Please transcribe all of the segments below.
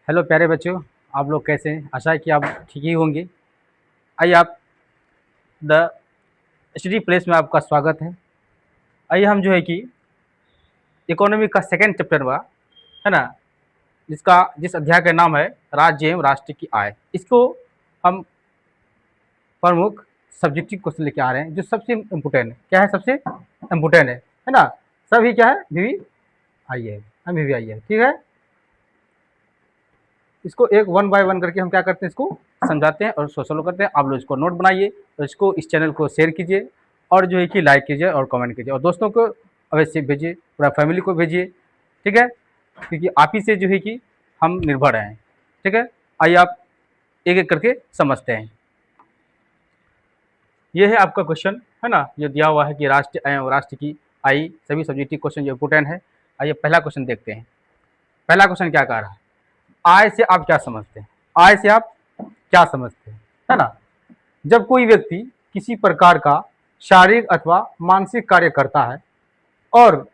Hello प्यारे बच्चों, आप लोग कैसे हैं? आशा है कि आप ठीक ही होंगे। आइए आप द स्टडी प्लेस में आपका स्वागत है। आइए हम जो है कि इकोनॉमी का सेकंड चैप्टर हुआ है ना, जिस अध्याय का नाम है राज्य एवं राष्ट्र की आय। इसको हम प्रमुख सब्जेक्टिव क्वेश्चन लेके आ रहे हैं जो सबसे इम्पोर्टेंट है। क्या है? सबसे इम्पोर्टेंट है ना। सभी क्या है? वी आई है, हम वी आई है, ठीक है। इसको एक वन बाय वन करके हम क्या करते हैं, इसको समझाते हैं और सोल्व करते हैं। आप लोग इसको नोट बनाइए और इसको इस चैनल को शेयर कीजिए और जो है कि लाइक कीजिए और कमेंट कीजिए और दोस्तों को अवश्य भेजिए, पूरा फैमिली को भेजिए, ठीक है, क्योंकि आप ही से जो है कि हम निर्भर हैं, ठीक है। आइए आप एक एक करके समझते हैं। ये है आपका क्वेश्चन, है ना, जो दिया हुआ है कि राष्ट्र आय और राष्ट्र की आय, सभी सब्जेक्टिव क्वेश्चन जो इंपोर्टेंट है। आइए पहला क्वेश्चन देखते हैं। पहला क्वेश्चन क्या कह रहा है? आय से आप क्या समझते हैं? आय से आप क्या समझते हैं, है ना। जब कोई व्यक्ति किसी प्रकार का शारीरिक अथवा मानसिक कार्य करता है और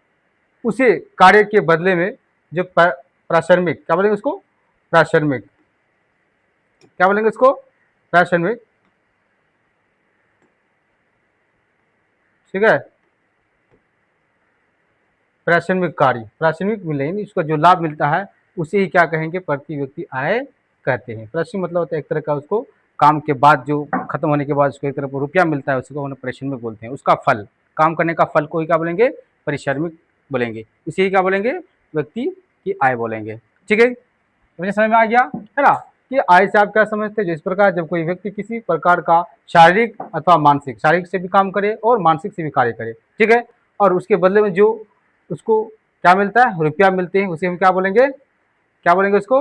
उसे कार्य के बदले में जो प्राश्रमिक, क्या बोलेंगे उसको? प्राश्रमिक, क्या बोलेंगे उसको? प्राश्रमिक, ठीक है। प्राश्रमिक कार्य, प्राश्रमिक मिलेंगे, इसका जो लाभ मिलता है उसे ही क्या कहेंगे? प्रति व्यक्ति आय कहते हैं। प्राश्रमिक मतलब होता है एक तरह का, उसको काम के बाद जो खत्म होने के बाद उसको एक तरह का रुपया मिलता है, उसको उन्हें पारिश्रमिक बोलते हैं। उसका फल, काम करने का फल को ही क्या बोलेंगे? पारिश्रमिक बोलेंगे। इसे ही क्या बोलेंगे? व्यक्ति की आय बोलेंगे, ठीक है। मुझे समझ में आ गया, है ना, कि आय से आप क्या समझते हैं? जिस प्रकार जब कोई व्यक्ति किसी प्रकार का शारीरिक अथवा मानसिक, शारीरिक से भी काम करे और मानसिक से भी कार्य करे, ठीक है, और उसके बदले में जो उसको क्या मिलता है? रुपया मिलते हैं, उसे हम क्या बोलेंगे? क्या बोलेंगे उसको?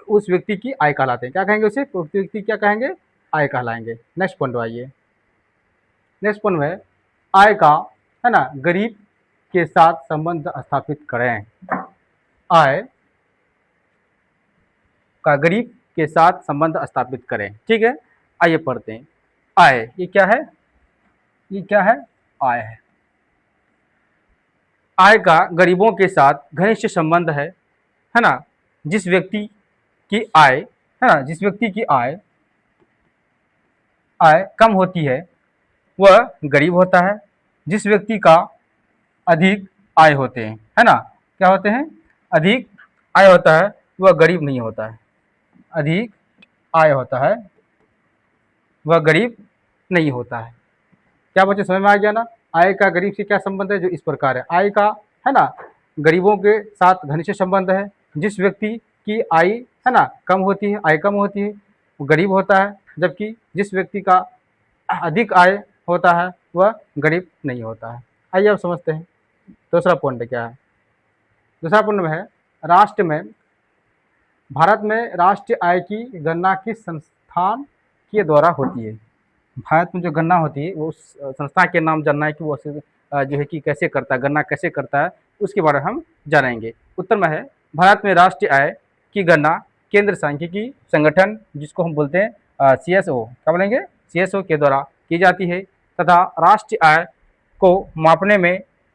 उस व्यक्ति की आय कहलाते हैं। क्या कहेंगे उसे? उस व्यक्ति क्या कहेंगे? आय कहलाएंगे। नेक्स्ट पॉइंट आइए। नेक्स्ट पॉइंट है आय का, है ना, गरीब के साथ संबंध स्थापित करें। आय का गरीब के साथ संबंध स्थापित करें, ठीक है। आइए पढ़ते हैं। आय, ये क्या है? ये क्या है? आय है। आय का गरीबों के साथ घनिष्ठ संबंध है ना। जिस व्यक्ति की आय, है ना, जिस व्यक्ति की आय आय कम होती है वह गरीब होता है। जिस व्यक्ति का अधिक आय होते हैं, है ना, क्या होते हैं? अधिक आय होता है, वह गरीब नहीं होता है। अधिक आय होता है, वह गरीब नहीं होता है। क्या बच्चे समझ में आ गया ना? आय का गरीब से क्या संबंध है? जो इस प्रकार है, आय का, है ना, गरीबों के साथ घनिष्ठ संबंध है। जिस व्यक्ति की आय, है ना, कम होती है, आय कम होती है, वो गरीब होता है, जबकि जिस व्यक्ति का अधिक आय होता है वह गरीब नहीं होता है। आइए अब समझते हैं दूसरा पॉइंट क्या है। दूसरा पॉइंट में है राष्ट्र में, भारत में राष्ट्रीय आय की गणना किस संस्थान के द्वारा होती है? भारत में जो गणना होती है वो उस संस्था के नाम जानना है कि वो जो है कि कैसे करता है, गणना कैसे करता है, उसके बारे में हम जानेंगे। उत्तर में है भारत में राष्ट्रीय आय की गणना केंद्र सांख्यिकी संगठन, जिसको हम बोलते हैं CSO, क्या बोलेंगे? CSO के द्वारा की जाती है तथा राष्ट्रीय आय को मापने में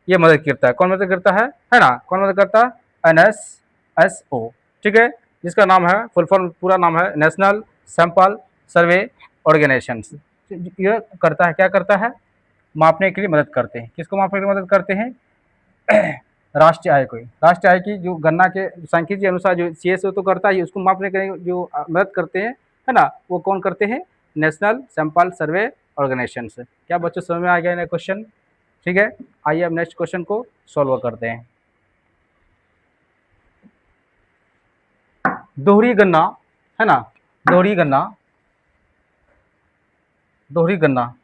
ये मदद करता है। कौन मदद करता है ना, कौन मदद करता है? NSSO, ठीक है, जिसका नाम है, फुल फॉर्म पूरा नाम है नेशनल सैंपल सर्वे ऑर्गेनाइजेशन। यह करता है, क्या करता है? मापने के लिए मदद करते हैं। किसको मापने के लिए मदद करते हैं? राष्ट्रीय आय को। राष्ट्रीय आय की जो गणना के सांख्यिकी के अनुसार जो CSO तो करता है, उसको मापने के लिए जो मदद करते हैं, है ना, वो कौन करते हैं? नेशनल सैंपल सर्वे ऑर्गेनाइजेशन से। क्या बच्चों समझ में आ गया ना क्वेश्चन? ठीक है। आइए अब नेक्स्ट क्वेश्चन को सॉल्व करते हैं। दोहरी गणना, है ना, दोहरी गणना, दोहरी गणना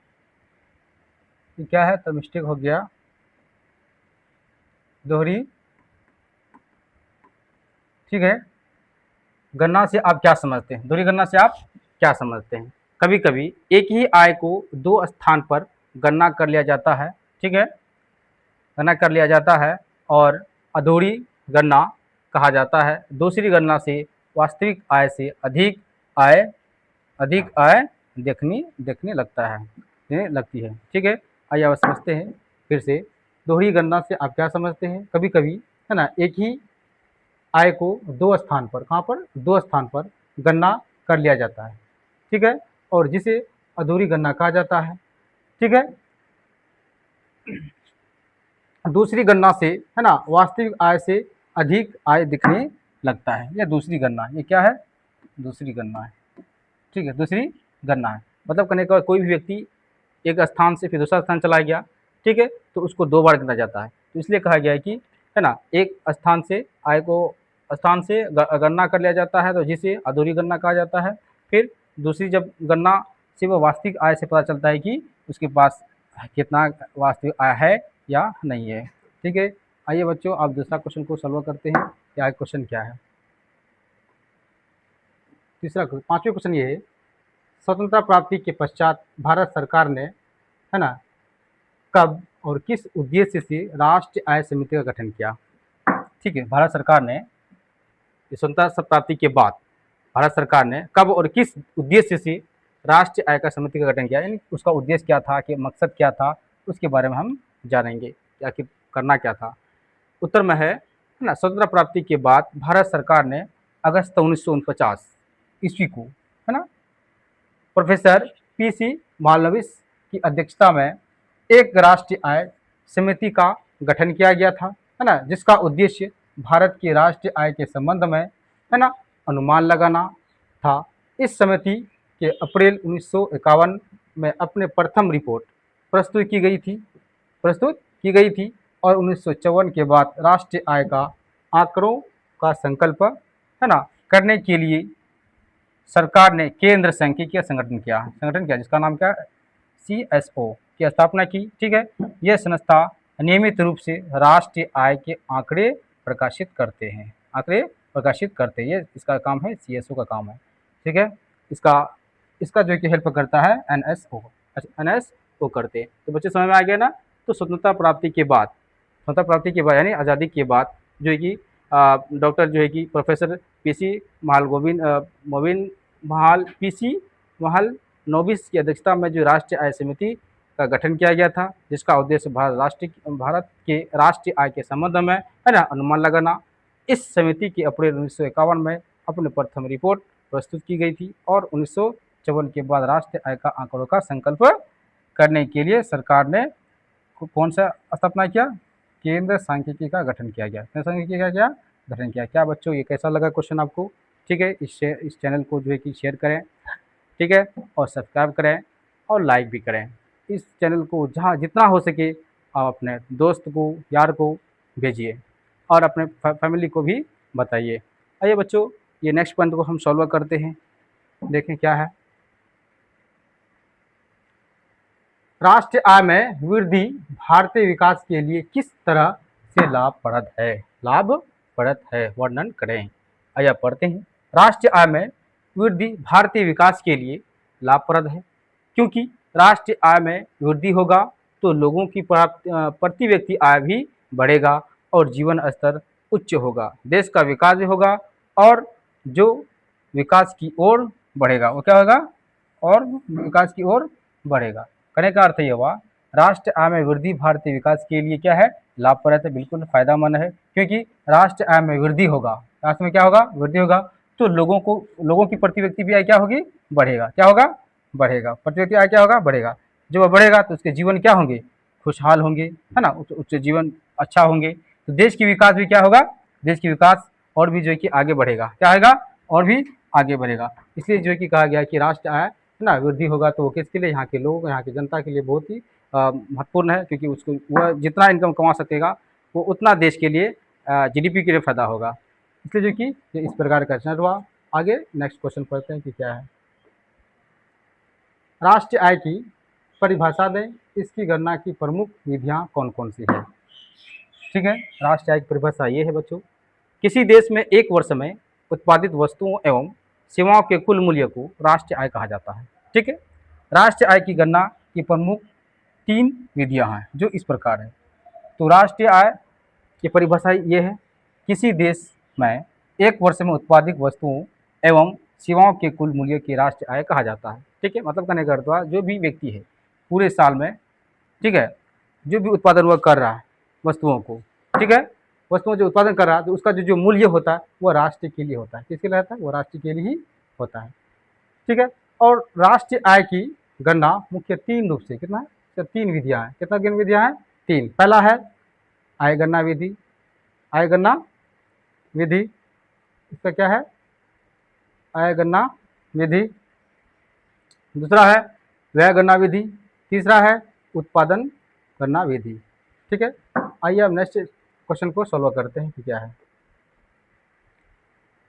ये क्या है? तो मिस्टेक हो गया। दोहरी, ठीक है, गणना से आप क्या समझते हैं? दोहरी गणना से आप क्या समझते हैं? कभी कभी एक ही आय को दो स्थान पर गणना कर लिया जाता है, ठीक है, गणना कर लिया जाता है और अधूरी गणना कहा जाता है। दूसरी गणना से वास्तविक आय से आय अधिक आय देखने लगता है, देखने लगती है, ठीक है। आइए अब समझते हैं फिर से। दोहरी गणना से आप क्या समझते हैं? कभी कभी, है ना, एक ही आय को दो स्थान पर, कहाँ पर, दो स्थान पर गणना कर लिया जाता है, ठीक है, और जिसे अधूरी गणना कहा जाता है, ठीक है। दूसरी गणना से, है ना, वास्तविक आय से अधिक आय दिखने लगता है, यह दूसरी गणना, ये क्या है, दूसरी गणना है, ठीक है, दूसरी गणना है। मतलब कहने का कोई भी व्यक्ति एक स्थान से फिर दूसरा स्थान चला गया, ठीक है, तो उसको दो बार गिना जाता है, तो इसलिए कहा गया है कि, है ना, एक स्थान से आय को स्थान से गणना कर लिया जाता है, तो जिसे अधूरी गणना कहा जाता है। फिर दूसरी जब गणना से वो वास्तविक आय से पता चलता है कि उसके पास कितना वास्तविक आय है या नहीं है, ठीक है। आइए बच्चों, आप दूसरा क्वेश्चन को सॉल्व करते हैं। क्या क्वेश्चन क्या है, तीसरा, पांचवें क्वेश्चन ये है, स्वतंत्रता प्राप्ति के पश्चात भारत सरकार ने, है ना, कब और किस उद्देश्य से राष्ट्रीय आय समिति का गठन किया, ठीक है। भारत सरकार ने स्वतंत्रता प्राप्ति के बाद भारत सरकार ने कब और किस उद्देश्य से राष्ट्रीय आय का समिति का गठन किया, यानी उसका उद्देश्य क्या था, कि मकसद क्या था, उसके बारे में हम जानेंगे, आखिर करना क्या था। उत्तर में है ना, स्वतंत्रता प्राप्ति के बाद भारत सरकार ने अगस्त 1949 ईस्वी को, है ना, प्रोफेसर पीसी मालवीस की अध्यक्षता में एक राष्ट्रीय आय समिति का गठन किया गया था, है ना, जिसका उद्देश्य भारत की राष्ट्रीय आय के संबंध में, है ना, अनुमान लगाना था। इस समिति के अप्रैल 1951 में अपने प्रथम रिपोर्ट प्रस्तुत की गई थी और 1954 के बाद राष्ट्रीय आय का आंकड़ों का संकल्प, है ना, करने के लिए सरकार ने केंद्र सांख्यिकीय संगठन किया, जिसका नाम क्या, CSO की स्थापना की, ठीक है। यह संस्था नियमित रूप से राष्ट्रीय आय के आंकड़े प्रकाशित करते हैं, ये इसका काम है, CSO का काम है, ठीक है। इसका जो कि हेल्प करता है NSO करते हैं। तो बच्चे समझ में आ गया ना। तो स्वतंत्रता प्राप्ति के बाद यानी आज़ादी के बाद जो है कि डॉक्टर जो है कि प्रोफेसर पीसी महालनोबिस की अध्यक्षता में जो राष्ट्रीय आय समिति का गठन किया गया था, जिसका उद्देश्य भारत के राष्ट्रीय आय के संबंध में, है ना, अनुमान लगाना। इस समिति की अप्रैल 1951 में अपनी प्रथम रिपोर्ट प्रस्तुत की गई थी और 1954 के बाद राष्ट्रीय आय का आंकड़ों का संकल्प करने के लिए सरकार ने कौन सा स्थापना किया, केंद्र सांख्यिकी का गठन किया गया, केंद्र सांख्यिकी का क्या गठन किया। क्या बच्चों ये कैसा लगा क्वेश्चन आपको, ठीक है। इस चैनल को जो है कि शेयर करें, ठीक है, और सब्सक्राइब करें और लाइक भी करें। इस चैनल को जहाँ जितना हो सके आप अपने दोस्त को, यार को भेजिए और अपने फैमिली को भी बताइए। आइए बच्चों, ये नेक्स्ट पॉइंट को हम सॉल्व करते हैं, देखें क्या है। राष्ट्रीय आय में वृद्धि भारतीय विकास के लिए किस तरह से लाभप्रद है, वर्णन करें। आइए पढ़ते हैं। राष्ट्रीय आय में वृद्धि भारतीय विकास के लिए लाभप्रद है, क्योंकि राष्ट्रीय आय में वृद्धि होगा तो लोगों की प्रति व्यक्ति आय भी बढ़ेगा और जीवन स्तर उच्च होगा, देश का विकास भी होगा और जो विकास की ओर बढ़ेगा वो क्या होगा, और विकास की ओर बढ़ेगा। कहने का अर्थ ये हुआ, राष्ट्र आय में वृद्धि भारतीय विकास के लिए क्या है, लाभप्रद है, बिल्कुल फायदेमंद है, क्योंकि राष्ट्र आय में वृद्धि होगा, राष्ट्र में क्या होगा, वृद्धि होगा तो लोगों की प्रति व्यक्ति भी आय क्या होगी, बढ़ेगा, क्या होगा, बढ़ेगा, प्रति व्यक्ति आय क्या होगा, बढ़ेगा। जब वह बढ़ेगा तो उसके जीवन क्या होंगे, खुशहाल होंगे, है ना, उच्च जीवन अच्छा होंगे। तो देश की विकास भी क्या होगा, देश की विकास और भी जो है कि आगे बढ़ेगा, क्या आएगा, और भी आगे बढ़ेगा। इसलिए जो है कि कहा गया कि राष्ट्र आय, है ना, वृद्धि होगा तो वो किसके लिए, यहाँ के लोगों, यहाँ की जनता के लिए बहुत ही महत्वपूर्ण है, क्योंकि उसको वह जितना इनकम कमा सकेगा वो उतना देश के लिए GDP के लिए फायदा होगा। इसलिए जो कि ये इस प्रकार का चैनल हुआ। आगे नेक्स्ट क्वेश्चन पढ़ते हैं कि क्या है। राष्ट्रीय आय की परिभाषा दें, इसकी गणना की प्रमुख विधियाँ कौन कौन सी है, ठीक है। राष्ट्रीय आय की परिभाषा ये है बच्चों, किसी देश में एक वर्ष में उत्पादित वस्तुओं एवं सेवाओं के कुल मूल्य को राष्ट्रीय आय कहा जाता है, ठीक है। राष्ट्रीय आय की गणना की प्रमुख 3 विधियां हैं जो इस प्रकार है। तो राष्ट्रीय आय की परिभाषा ये है, किसी देश में एक वर्ष में उत्पादित वस्तुओं एवं सेवाओं के कुल मूल्य की राष्ट्रीय आय कहा जाता है, ठीक है। मतलब कहने का अर्थ हुआ, जो भी व्यक्ति है पूरे साल में, ठीक है, जो भी उत्पादन वह कर रहा है वस्तुओं को, ठीक है, वस्तुओं जो उत्पादन कर रहा है तो उसका जो मूल्य होता है वो राष्ट्र के लिए होता है। किसके लिए रहता है? वो राष्ट्र के लिए ही होता है। ठीक है। और राष्ट्रीय आय की गणना मुख्य 3 रूप से, कितना है? तो 3 विधियां हैं। कितना विधियां हैं? 3। पहला है आय गणना विधि। आय गणना विधि इसका क्या है? आय गणना विधि। दूसरा है व्यय गणना विधि। तीसरा है उत्पादन गणना विधि। ठीक है। आइए अब नेक्स्ट क्वेश्चन को सॉल्व करते हैं कि क्या है।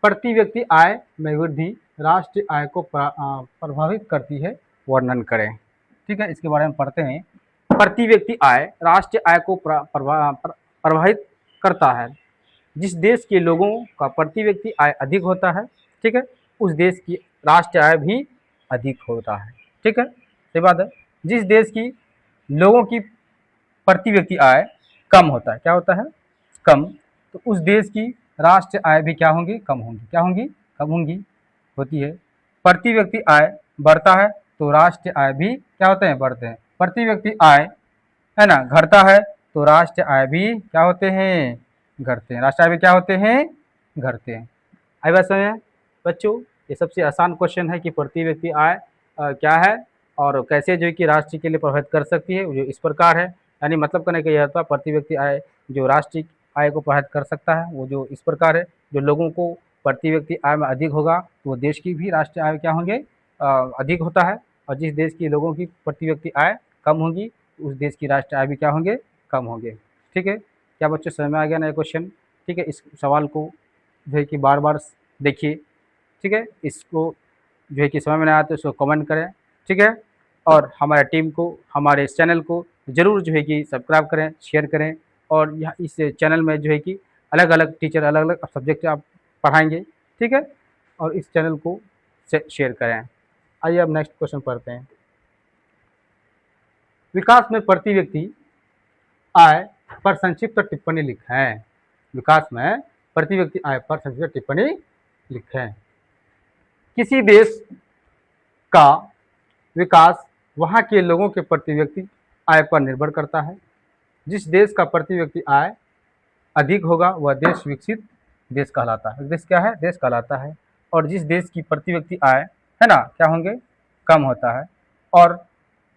प्रति व्यक्ति आय में वृद्धि राष्ट्रीय आय को प्रभावित करती है, वर्णन करें। ठीक है, इसके बारे में पढ़ते हैं। प्रति व्यक्ति आय राष्ट्रीय आय को प्रभावित करता है। जिस देश के लोगों का प्रति व्यक्ति आय अधिक होता है, ठीक है, उस देश की राष्ट्रीय आय भी अधिक होता है। ठीक है, सही बात है। जिस देश की लोगों की प्रति व्यक्ति आय कम होता है, क्या होता है? कम, तो उस देश की राष्ट्रीय आय भी क्या होंगी? कम होंगी। क्या होंगी? कम होंगी, होती है। प्रति व्यक्ति आय बढ़ता है तो राष्ट्रीय आय भी क्या होते हैं? बढ़ते हैं। प्रति व्यक्ति आय है ना घटता है तो राष्ट्रीय आय भी क्या होते हैं? घटते हैं। राष्ट्रीय आय भी क्या होते हैं? घटते हैं। आई बात समझ में बच्चों? ये सबसे आसान क्वेश्चन है कि प्रति व्यक्ति आय क्या है और कैसे जो है कि राष्ट्र के लिए प्रभावित कर सकती है, जो इस प्रकार है। यानी मतलब करने का यह था, प्रति व्यक्ति आय जो राष्ट्रीय आय को प्रभावित कर सकता है वो जो इस प्रकार है। जो लोगों को प्रति व्यक्ति आय में अधिक होगा तो वो देश की भी राष्ट्रीय आय क्या होंगे? अधिक होता है। और जिस देश की लोगों की प्रति व्यक्ति आय कम होगी उस देश की राष्ट्रीय आय भी क्या होंगे? कम होंगे। ठीक है, क्या बच्चों समझ में आ गया ना ये क्वेश्चन? ठीक है, इस सवाल को जो है कि बार बार देखिए। ठीक है, इसको जो है कि समझ में नहीं आया तो इसको कमेंट करें। ठीक है, और हमारे टीम को, हमारे इस चैनल को ज़रूर जो है कि सब्सक्राइब करें, शेयर करें। और यहाँ इस चैनल में जो है कि अलग अलग टीचर अलग अलग सब्जेक्ट आप पढ़ाएंगे। ठीक है, और इस चैनल को शेयर करें। आइए अब नेक्स्ट क्वेश्चन पढ़ते हैं। विकास में प्रति व्यक्ति आय पर संक्षिप्त टिप्पणी लिखें। विकास में प्रति व्यक्ति आय पर संक्षिप्त टिप्पणी लिखें। किसी देश का विकास वहाँ के लोगों के प्रति व्यक्ति आय पर निर्भर करता है। जिस देश का प्रति व्यक्ति आय अधिक होगा वह देश विकसित देश कहलाता है। देश क्या है? देश कहलाता है। और जिस देश की प्रति व्यक्ति आय है ना क्या होंगे? कम होता है और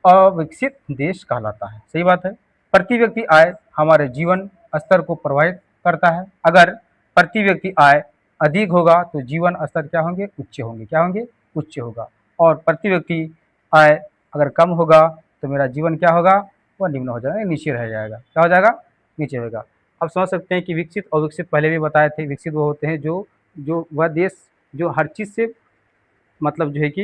अविकसित देश कहलाता है। सही बात है। प्रति व्यक्ति आय हमारे जीवन स्तर को प्रभावित करता है। अगर प्रति व्यक्ति आय अधिक होगा तो जीवन स्तर क्या होंगे? उच्च होंगे। क्या होंगे? उच्च होगा। और प्रति व्यक्ति आय अगर कम होगा तो मेरा जीवन क्या होगा? वह निम्न हो जाएगा, नीचे रह जाएगा। क्या हो जाएगा? नीचे होगा। अब समझ सकते हैं कि विकसित और विकसित पहले भी बताए थे। विकसित वो होते हैं जो जो वह देश जो हर चीज़ से मतलब जो है कि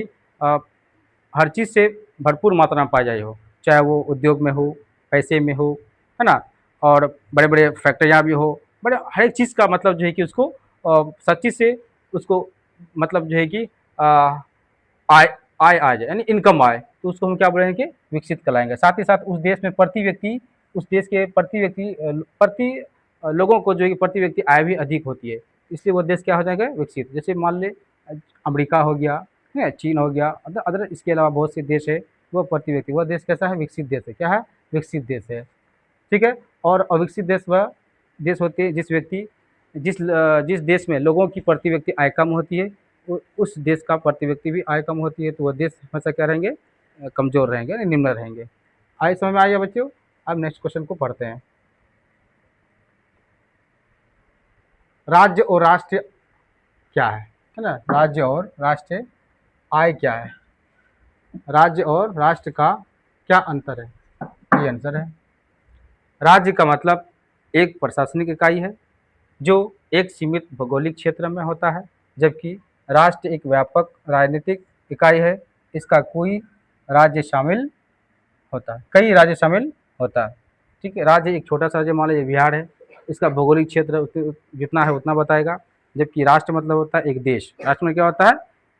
हर चीज़ से भरपूर मात्रा में पाई जाई हो, चाहे वो उद्योग में हो, पैसे में हो, है ना, और बड़े बड़े फैक्ट्रियाँ भी हो, बड़े हर एक चीज़ का मतलब जो है कि उसको सच्ची से उसको मतलब जो है कि आय आय आ जाए, यानी इनकम आए, तो उसको हम क्या बोलेंगे? विकसित कहलाएंगे। साथ ही साथ उस देश में प्रति व्यक्ति, उस देश के प्रति व्यक्ति प्रति लोगों को जो है कि प्रति व्यक्ति आय भी अधिक होती है, इसलिए वो देश क्या हो जाएगा? विकसित। जैसे मान ले अमेरिका हो गया, है, चीन हो गया, अदर अदर इसके अलावा बहुत से देश है, वो प्रति व्यक्ति वह देश कैसा है? विकसित देश है। क्या है? विकसित देश है। ठीक है, और अविकसित देश वह देश होते हैं जिस देश में लोगों की प्रति व्यक्ति आय कम होती है, उस देश का प्रति व्यक्ति भी आय कम होती है, तो वह देश हमेशा क्या रहेंगे? कमज़ोर रहेंगे, निम्न रहेंगे। आइए समझ में आ गया बच्चों? अब नेक्स्ट क्वेश्चन को पढ़ते हैं। राज्य और राष्ट्र क्या है ना? राज्य और राष्ट्र आय क्या है? राज्य और राष्ट्र का क्या अंतर है? ये आंसर है। राज्य का मतलब एक प्रशासनिक इकाई है जो एक सीमित भौगोलिक क्षेत्र में होता है, जबकि राष्ट्र एक व्यापक राजनीतिक इकाई है। इसका कोई राज्य शामिल होता है, कई राज्य शामिल होता है। ठीक है, राज्य एक छोटा सा राज्य मान लीजिए बिहार है, इसका भौगोलिक क्षेत्र जितना है उतना बताएगा। जबकि राष्ट्र मतलब होता है एक देश। राष्ट्र में क्या होता है?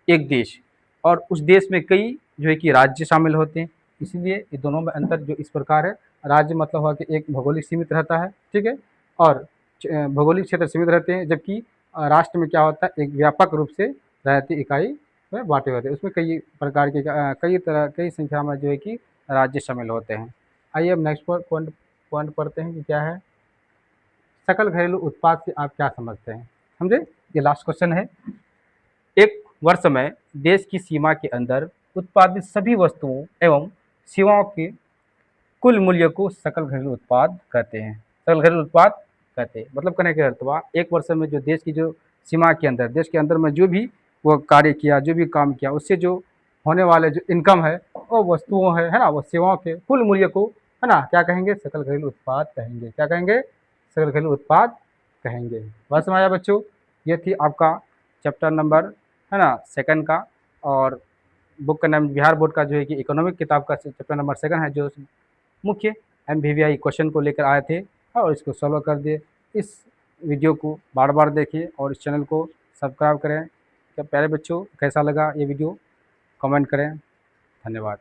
एक देश, और उस देश में कई जो है कि राज्य शामिल होते हैं। इसीलिए ये दोनों में अंतर जो इस प्रकार है। राज्य मतलब हुआ कि एक भौगोलिक सीमित रहता है, ठीक है, और भौगोलिक क्षेत्र सीमित रहते हैं, जबकि राष्ट्र में क्या होता है? एक व्यापक रूप से रहती इकाई में बांटे होते हैं। उसमें कई प्रकार के कई संख्या में जो है कि राज्य शामिल होते हैं। आइए अब नेक्स्ट पॉइंट पढ़ते हैं कि क्या है। सकल घरेलू उत्पाद से आप क्या समझते हैं? समझे? ये लास्ट क्वेश्चन है। एक वर्ष में देश की सीमा के अंदर उत्पादित सभी वस्तुओं एवं सेवाओं के कुल मूल्य को सकल घरेलू उत्पाद कहते हैं। सकल घरेलू उत्पाद कहते हैं, मतलब कहने का अर्थ हुआ एक वर्ष में जो देश की जो सीमा के अंदर, देश के अंदर में जो भी वो कार्य किया, जो भी काम किया, उससे जो होने वाले जो इनकम है, वो वस्तुओं है ना, वो सेवाओं के कुल मूल्य को, है ना, क्या कहेंगे? सकल घरेलू उत्पाद कहेंगे। क्या कहेंगे? सकल घरेलू उत्पाद कहेंगे। बात समझ आया बच्चों? ये थी आपका चैप्टर नंबर, है ना, सेकंड का। और बुक का नाम बिहार बोर्ड का जो है कि इकोनॉमिक किताब का चैप्टर नंबर सेकंड है, जो मुख्य एमवीवीआई क्वेश्चन को लेकर आए थे और इसको सॉल्व कर दिए। इस वीडियो को बार बार देखिए और इस चैनल को सब्सक्राइब करें। क्या प्यारे बच्चों, कैसा लगा ये वीडियो? कमेंट करें। धन्यवाद।